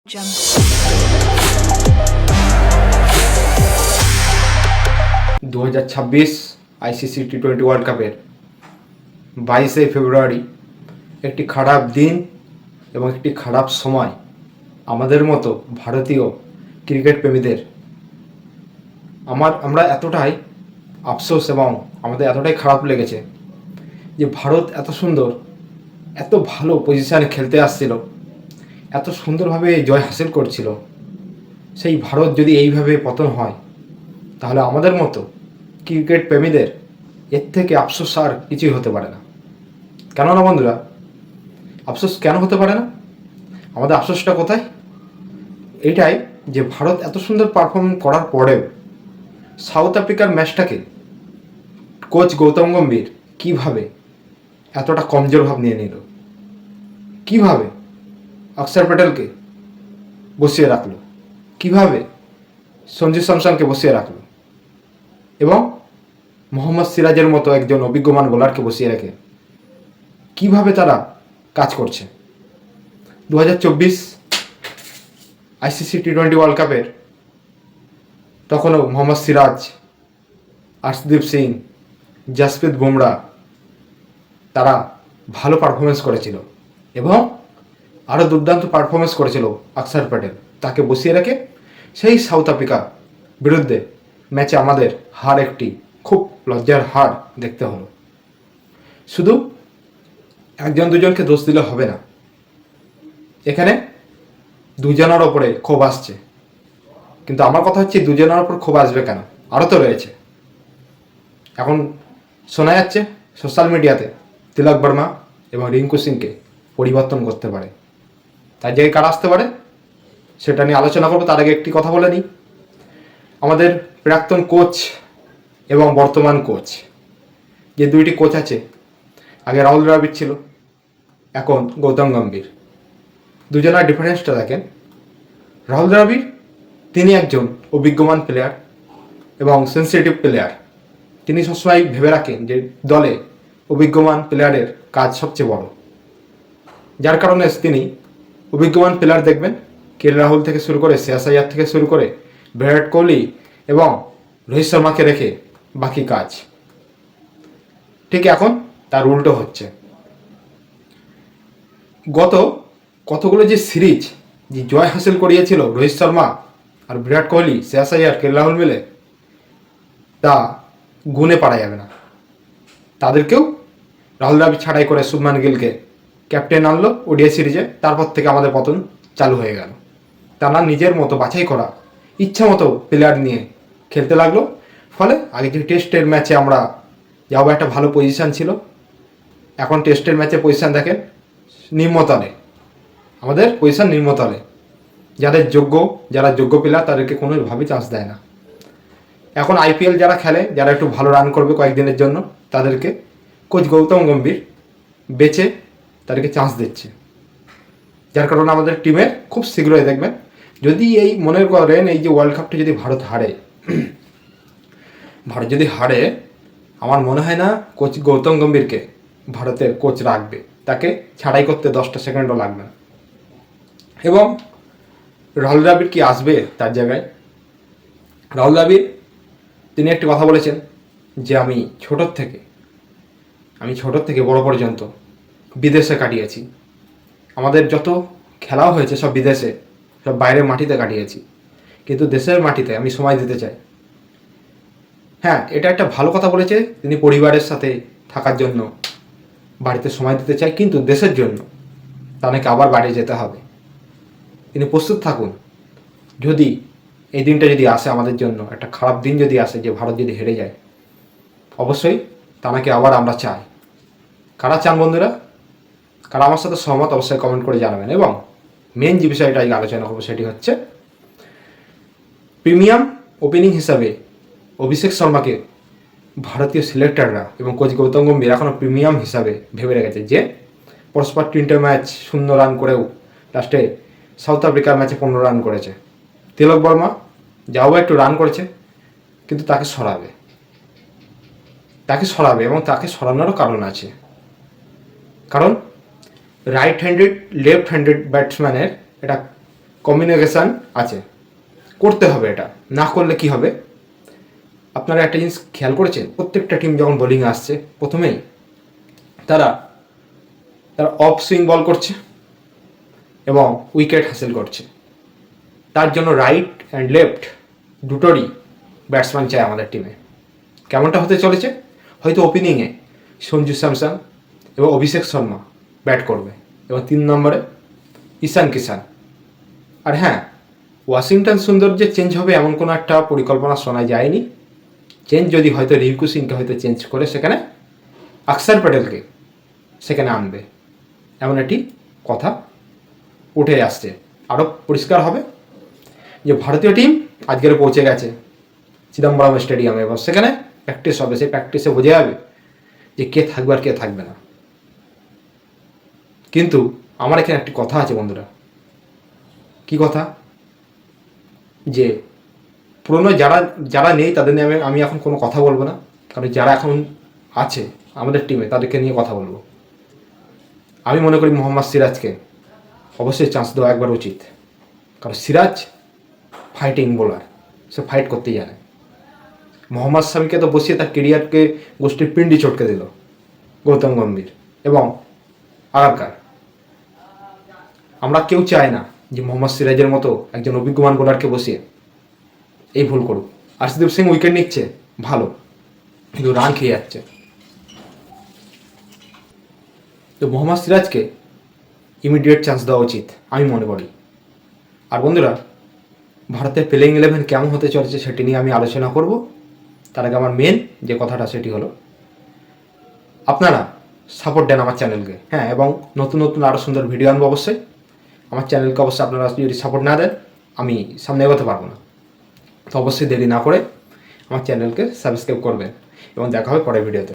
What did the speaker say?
2026 ICC T20 world কাপের 22শে ফেব্রুয়ারি একটি খারাপ দিন এবং একটি খারাপ সময় আমাদের মতো ভারতীয় ক্রিকেট প্রেমীদের। আমরা এতটাই আফসোস এবং আমাদের এতটাই খারাপ লেগেছে যে ভারত এত সুন্দর, এত ভালো পজিশানে খেলতে আসছিল, এত সুন্দরভাবে জয় হাসিল করছিল। সেই ভারত যদি এইভাবে পতন হয় তাহলে আমাদের মতো ক্রিকেট প্রেমীদের এর থেকে আফসোস আর কিছুই হতে পারে না। কেননা বন্ধুরা, আফসোস কেন হতে পারে না? আমাদের আফসোসটা কোথায়? এইটাই যে ভারত এত সুন্দর পারফর্ম করার পরেও সাউথ আফ্রিকার ম্যাচটাকে কোচ গৌতম গম্ভীর কীভাবে এতটা কমজোর ভাব নিয়ে নিল, কীভাবে অক্ষর প্যাটেলকে বসিয়ে রাখলো, কীভাবে সঞ্জু স্যামসনকে বসিয়ে রাখলো এবং মোহাম্মদ সিরাজের মতো একজন অভিজ্ঞমান বোলারকে বসিয়ে রেখে কীভাবে তারা কাজ করছে। 2024 আইসিসি টি20 ওয়ার্ল্ড কাপের তখনও মোহাম্মদ সিরাজ, আর্শদীপ সিং, জাসপ্রীত বুমরা তারা ভালো পারফরমেন্স করেছিল এবং আরও দুর্দান্ত পারফরমেন্স করেছিল অক্ষর প্যাটেল। তাকে বসিয়ে রেখে সেই সাউথ আফ্রিকার বিরুদ্ধে ম্যাচে আমাদের হার, একটি খুব লজ্জার হার দেখতে হলো। শুধু একজন দুজনকে দোষ দিলে হবে না, এখানে দুজনের ওপরে ক্ষোভ আসছে। কিন্তু আমার কথা হচ্ছে, দুজনের ওপর ক্ষোভ আসবে কেন? আরও তো রয়েছে। এখন শোনা যাচ্ছে সোশ্যাল মিডিয়াতে তিলক বর্মা এবং রিঙ্কু সিংকে পরিবর্তন করতে পারে। তার জায়গায় কারা আসতে পারে সেটা নিয়ে আলোচনা করবো। তার আগে একটি কথা বলে নিই, আমাদের প্রাক্তন কোচ এবং বর্তমান কোচ, যে দুইটি কোচ আছে, আগে রাহুল দ্রাবিড় ছিল, এখন গৌতম গম্ভীর। দুজনের ডিফারেন্সটা দেখেন। রাহুল দ্রাবিড় তিনি একজন অভিজ্ঞমান প্লেয়ার এবং সেন্সিটিভ প্লেয়ার। তিনি সবসময় ভেবে রাখেন যে দলে অভিজ্ঞমান প্লেয়ারের কাজ সবচেয়ে বড়, যার কারণে তিনি অভিজ্ঞমান প্লেয়ার দেখবেন, কে রাহুল থেকে শুরু করে, শ্রেয়াস আইয়ার থেকে শুরু করে বিরাট কোহলি এবং রোহিত শর্মাকে রেখে বাকি কাজ। ঠিক এখন তার উল্টো হচ্ছে। গত কতগুলো যে সিরিজ যে জয় হাসিল করিয়েছিল রোহিত শর্মা আর বিরাট কোহলি, শ্রেয়াস আইয়ার, কে রাহুল মিলে, তা গুণে পারা যাবে না। তাদেরকেও রাহুল দ্রাবিড় ছাড়াই করে শুভমান গিলকে ক্যাপ্টেন আনলো ওডিআই সিরিজে। তারপর থেকে আমাদের পতন চালু হয়ে গেল। তারা নিজের মতো বাছাই করা ইচ্ছা মতো প্লেয়ার নিয়ে খেলতে লাগলো। ফলে আগে যে টেস্টের ম্যাচে আমরা যাবো একটা ভালো পজিশান ছিল, এখন টেস্টের ম্যাচে পজিশান দেখেন নিম্নতলে, আমাদের পজিশান নিম্নতলে। যারা যোগ্য প্লেয়ার তাদেরকে কোনোভাবেই চান্স দেয় না। এখন আইপিএল যারা খেলে, যারা একটু ভালো রান করবে কয়েকদিনের জন্য, তাদেরকে কোচ গৌতম গম্ভীর বেছে তাদেরকে চান্স দিচ্ছে। যার কারণে আমাদের টিমের খুব শীঘ্রই দেখবেন, যদি এই মনে করেন এই যে ওয়ার্ল্ড কাপটা যদি ভারত যদি হারে, আমার মনে হয় না কোচ গৌতম গম্ভীরকে ভারতের কোচ রাখবে। তাকে ছাড়াই করতে 10টা সেকেন্ডও লাগবে না। এবং রাহুল দ্রাবিড় কি আসবে তার জায়গায়? রাহুল দ্রাবিড় তিনি একটি কথা বলেছেন যে আমি ছোটোর থেকে বড় পর্যন্ত বিদেশে কাটিয়েছি। আমাদের যত খেলাও হয়েছে সব বিদেশে, সব বাইরের মাটিতে কাটিয়েছি, কিন্তু দেশের মাটিতে আমি সময় দিতে চাই। হ্যাঁ, এটা একটা ভালো কথা বলেছে। তিনি পরিবারের সাথে থাকার জন্য বাড়িতে সময় দিতে চাই, কিন্তু দেশের জন্য তাকে আবার বাড়ি যেতে হবে। তিনি প্রস্তুত থাকুন, যদি এই দিনটা যদি আসে আমাদের জন্য, একটা খারাপ দিন যদি আসে যে ভারত যদি হেরে যায়, অবশ্যই তাকে আবার আমরা চাই। কারা চান বন্ধুরা? কারা আমার সাথে সহমত অবশ্যই কমেন্ট করে জানাবেন। এবং মেন যে বিষয়টা আজকে আলোচনা করবো সেটি হচ্ছে প্রিমিয়াম ওপেনিং হিসাবে অভিষেক শর্মাকে ভারতীয় সিলেক্টররা এবং কোচ গৌতম গম্ভীর এখনও প্রিমিয়াম হিসাবে ভেবে রেখেছে, যে পরস্পর 3টে ম্যাচ 0 রান করেও লাস্টে সাউথ আফ্রিকার ম্যাচে 15 রান করেছে। তিলক বর্মা যাও একটু রান করেছে, কিন্তু তাকে সরাবে এবং তাকে সরানোরও কারণ আছে। কারণ রাইট হ্যান্ডেড লেফট হ্যান্ডেড ব্যাটসম্যানের এটা কমিউনিকেশান আছে, করতে হবে। এটা না করলে কি হবে, আপনারা একটা জিনিস খেয়াল করেছেন, প্রত্যেকটা টিম যখন বোলিংয়ে আসছে প্রথমেই তারা অফ সুইং বল করছে এবং উইকেট হাসিল করছে। তার জন্য রাইট অ্যান্ড লেফট দুটোরই ব্যাটসম্যান চাই আমাদের টিমে। কেমনটা হতে চলেছে, হয়তো ওপেনিংয়ে সঞ্জু স্যামসন এবং অভিষেক শর্মা ব্যাট করবে এবং 3 নম্বরে ঈশান কিষান। আর হ্যাঁ, ওয়াশিংটন সুন্দর যে চেঞ্জ হবে এমন কোনো একটা পরিকল্পনা শোনা যায়নি। চেঞ্জ যদি হয়তো রিঙ্কু সিংকে হয়তো চেঞ্জ করে সেখানে অক্ষর প্যাটেলকে সেখানে আনবে, এমন একটি কথা উঠে আসছে। আরও পরিষ্কার হবে যে ভারতীয় টিম আজকের পৌঁছে গেছে চিদম্বরম স্টেডিয়ামে এবং সেখানে প্র্যাকটিস হবে। সেই প্র্যাকটিসে বোঝা যাবে যে কে থাকবে আর কে থাকবে না। কিন্তু আমার এখানে একটি কথা আছে বন্ধুরা, কি কথা, যে পুরনো যারা নেই তাদের নিয়ে আমি এখন কোনো কথা বলবো না, কারণ যারা এখন আছে আমাদের টিমে তাদেরকে নিয়ে কথা বলবো। আমি মনে করি মোহাম্মদ সিরাজকে অবশ্যই চান্স দেওয়া একবার উচিত, কারণ সিরাজ ফাইটিং বোলার, সে ফাইট করতেই জানে। মোহাম্মদ শামিকে তো বসিয়ে তার কেরিয়ারকে গোষ্ঠীর পিন্ডি চটকে দিল গৌতম গম্ভীর এবং আগারকার। আমরা কেউ চাই না যে মোহাম্মদ সিরাজের মতো একজন অভিজ্ঞমান বোলারকে বসিয়ে এই ভুল করুক। আর্শদীপ সিং উইকেট নিচ্ছে ভালো, কিন্তু রান খেয়ে যাচ্ছে। তো মোহাম্মদ সিরাজকে ইমিডিয়েট চান্স দেওয়া উচিত আমি মনে করি। আর বন্ধুরা, ভারতের প্লেইং 11 কেমন হতে চলেছে সেটি নিয়ে আমি আলোচনা করব। তার আগে আমার মেন যে কথাটা সেটি হলো, আপনারা সাপোর্ট দেন আমার চ্যানেলকে, হ্যাঁ, এবং নতুন নতুন আরও সুন্দর ভিডিও আনবো অবশ্যই। আমার চ্যানেলকে অবশ্যই আপনারা যদি সাপোর্ট না দেন আমি সামনে এগোতে পারবো না। তো অবশ্যই দেরি না করে আমার চ্যানেলকে সাবস্ক্রাইব করবেন এবং দেখা হবে পরের ভিডিওতে।